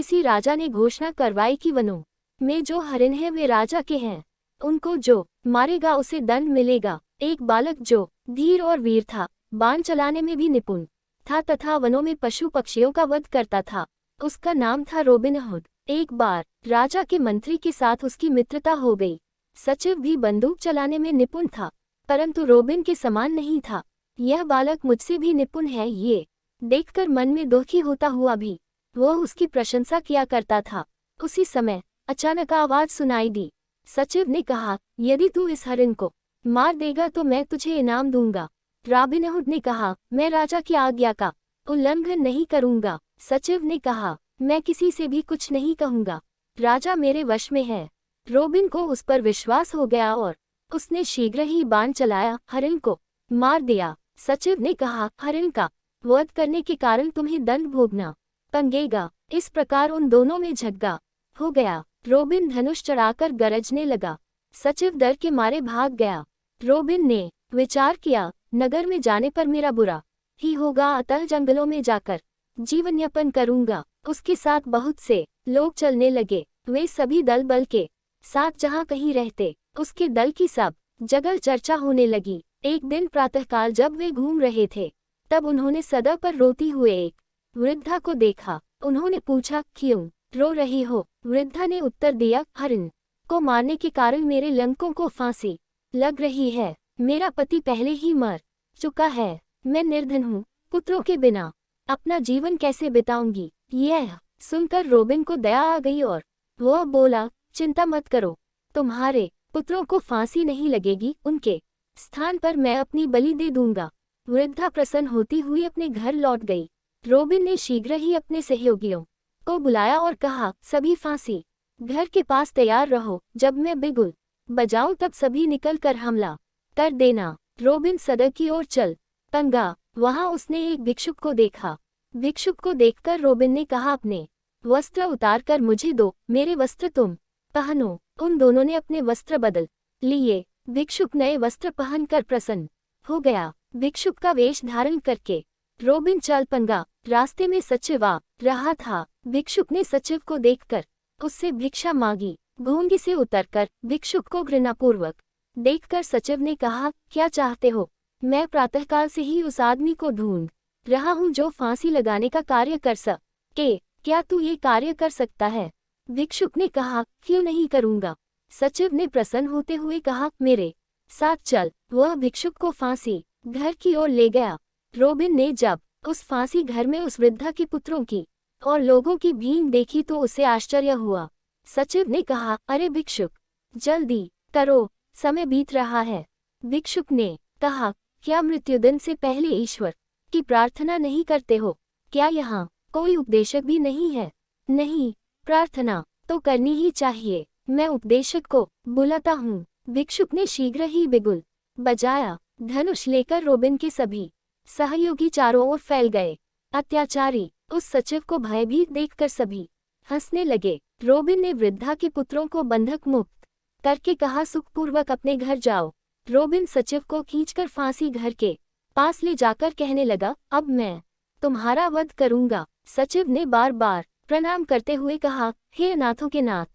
किसी राजा ने घोषणा करवाई कि वनों में जो हरिण हैं वे राजा के हैं, उनको जो मारेगा उसे दंड मिलेगा। एक बालक जो धीर और वीर था, बाण चलाने में भी निपुण था तथा वनों में पशु पक्षियों का वध करता था, उसका नाम था रॉबिन हुड। एक बार राजा के मंत्री के साथ उसकी मित्रता हो गई। सचिव भी बंदूक चलाने में निपुण था, परंतु रॉबिन के समान नहीं था। यह बालक मुझसे भी निपुण है, ये देखकर मन में दुखी होता हुआ भी वह उसकी प्रशंसा किया करता था। उसी समय अचानक आवाज सुनाई दी। सचिव ने कहा, यदि तू इस हरिण को मार देगा तो मैं तुझे इनाम दूंगा। रॉबिनहुड ने कहा, मैं राजा की आज्ञा का उल्लंघन नहीं करूंगा। सचिव ने कहा, मैं किसी से भी कुछ नहीं कहूंगा, राजा मेरे वश में है। रॉबिन को उस पर विश्वास हो गया और उसने शीघ्र ही बाण चलाया, हरिण को मार दिया। सचिव ने कहा, हरिण का वध करने के कारण तुम्हें दंड भोगना पड़ेगा। इस प्रकार उन दोनों में झगड़ा हो गया। रॉबिन धनुष चढ़ाकर गरजने लगा। सचिव डर के मारे भाग गया। रॉबिन ने विचार किया, नगर में जाने पर मेरा बुरा ही होगा, अतः जंगलों में जाकर जीवन यापन करूंगा। उसके साथ बहुत से लोग चलने लगे। वे सभी दल बल के साथ जहां कहीं रहते, उसके दल की सब जगह चर्चा होने लगी। एक दिन प्रातःकाल जब वे घूम रहे थे, तब उन्होंने सड़क पर रोती हुए एक वृद्धा को देखा। उन्होंने पूछा, क्यों रो रही हो? वृद्धा ने उत्तर दिया, हरिण को मारने के कारण मेरे लंकों को फांसी लग रही है। मेरा पति पहले ही मर चुका है। मैं निर्धन हूँ, पुत्रों के बिना अपना जीवन कैसे बिताऊंगी? यह सुनकर रॉबिन को दया आ गई और वह बोला, चिंता मत करो, तुम्हारे पुत्रों को फांसी नहीं लगेगी, उनके स्थान पर मैं अपनी बलि दे दूंगा। वृद्धा प्रसन्न होती हुई अपने घर लौट गई। रॉबिन ने शीघ्र ही अपने सहयोगियों को बुलाया और कहा, सभी फांसी घर के पास तैयार रहो, जब मैं बिगुल बजाऊं तब सभी निकल कर हमला कर देना। रॉबिन सड़क की ओर चल पंगा। वहां उसने एक भिक्षुक को देखा। भिक्षुक को देखकर रॉबिन ने कहा, अपने वस्त्र उतार कर मुझे दो, मेरे वस्त्र तुम पहनो। उन दोनों ने अपने वस्त्र बदल लिए। भिक्षुक नए वस्त्र पहनकर प्रसन्न हो गया। भिक्षुक का वेश धारण करके रॉबिन चल पंगा। रास्ते में सचिव आ रहा था। भिक्षुक ने सचिव को देखकर उससे भिक्षा मांगी। भूंगी से उतरकर भिक्षुक को घृणापूर्वक देखकर सचिव ने कहा, क्या चाहते हो? मैं प्रातःकाल से ही उस आदमी को ढूंढ रहा हूँ जो फांसी लगाने का कार्य कर सके। क्या तू ये कार्य कर सकता है? भिक्षुक ने कहा, क्यों नहीं करूँगा। सचिव ने प्रसन्न होते हुए कहा, मेरे साथ चल। वह भिक्षुक को फांसी घर की ओर ले गया। रॉबिन ने जब उस फांसी घर में उस वृद्धा के पुत्रों की और लोगों की भीड़ देखी तो उसे आश्चर्य हुआ। सचिव ने कहा, अरे भिक्षुक, जल्दी करो, समय बीत रहा है। भिक्षुक ने कहा, क्या मृत्युदंड से पहले ईश्वर की प्रार्थना नहीं करते हो? क्या यहाँ कोई उपदेशक भी नहीं है? नहीं, प्रार्थना तो करनी ही चाहिए। मैं उपदेशक को बुलाता हूँ। भिक्षुक ने शीघ्र ही बिगुल बजाया। धनुष लेकर रॉबिन के सभी सहयोगी चारों ओर फैल गए। अत्याचारी उस सचिव को भयभीत देखकर सभी हंसने लगे। रॉबिन ने वृद्धा के पुत्रों को बंधक मुक्त करके कहा, सुखपूर्वक अपने घर जाओ। रॉबिन सचिव को खींचकर फांसी घर के पास ले जाकर कहने लगा, अब मैं तुम्हारा वध करूंगा। सचिव ने बार बार प्रणाम करते हुए कहा, हे अनाथों के नाथ,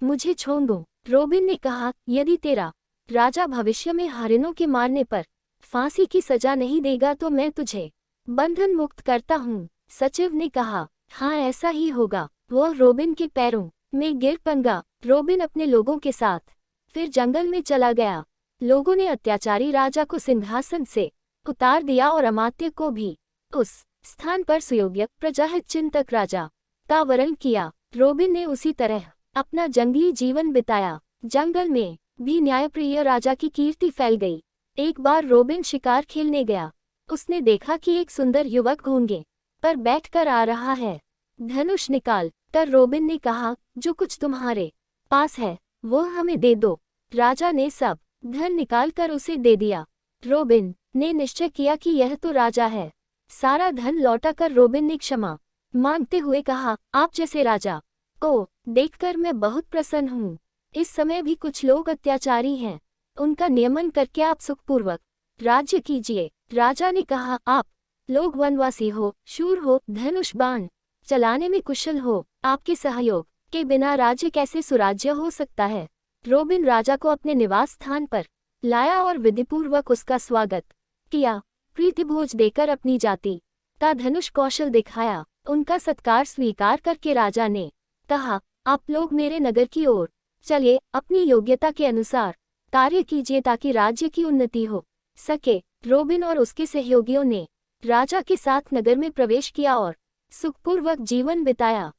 मुझे छोड़ दो। रॉबिन ने कहा, यदि तेरा राजा भविष्य में हरिणों के मारने पर फांसी की सजा नहीं देगा तो मैं तुझे बंधन मुक्त करता हूँ। सचिव ने कहा, हाँ ऐसा ही होगा। वह रॉबिन के पैरों में गिर पंगा। रॉबिन अपने लोगों के साथ फिर जंगल में चला गया। लोगों ने अत्याचारी राजा को सिंहासन से उतार दिया और अमात्य को भी उस स्थान पर सुयोग्य प्रजाहित चिंतक राजा का वरण किया। रॉबिन ने उसी तरह अपना जंगली जीवन बिताया। जंगल में भी न्यायप्रिय राजा की कीर्ति फैल गई। एक बार रॉबिन शिकार खेलने गया। उसने देखा कि एक सुंदर युवक घोंगे पर बैठकर आ रहा है। धनुष निकाल कर रॉबिन ने कहा, जो कुछ तुम्हारे पास है वो हमें दे दो। राजा ने सब धन निकाल कर उसे दे दिया। रॉबिन ने निश्चय किया कि यह तो राजा है। सारा धन लौटा कर रॉबिन ने क्षमा मांगते हुए कहा, आप जैसे राजा को देखकर मैं बहुत प्रसन्न हूँ। इस समय भी कुछ लोग अत्याचारी हैं, उनका नियमन करके आप सुखपूर्वक राज्य कीजिए। राजा ने कहा, आप लोग वनवासी हो, शूर हो, धनुष बाण चलाने में कुशल हो। आपके सहयोग के बिना राज्य कैसे सुराज्य हो सकता है। रोबिन राजा को अपने निवास स्थान पर लाया और विधिपूर्वक उसका स्वागत किया। प्रीतिभोज देकर अपनी जाति का धनुष कौशल दिखाया। उनका सत्कार स्वीकार करके राजा ने कहा, आप लोग मेरे नगर की ओर चलिए, अपनी योग्यता के अनुसार कार्य कीजिए ताकि राज्य की उन्नति हो सके। रोबिन और उसके सहयोगियों ने राजा के साथ नगर में प्रवेश किया और सुखपूर्वक जीवन बिताया।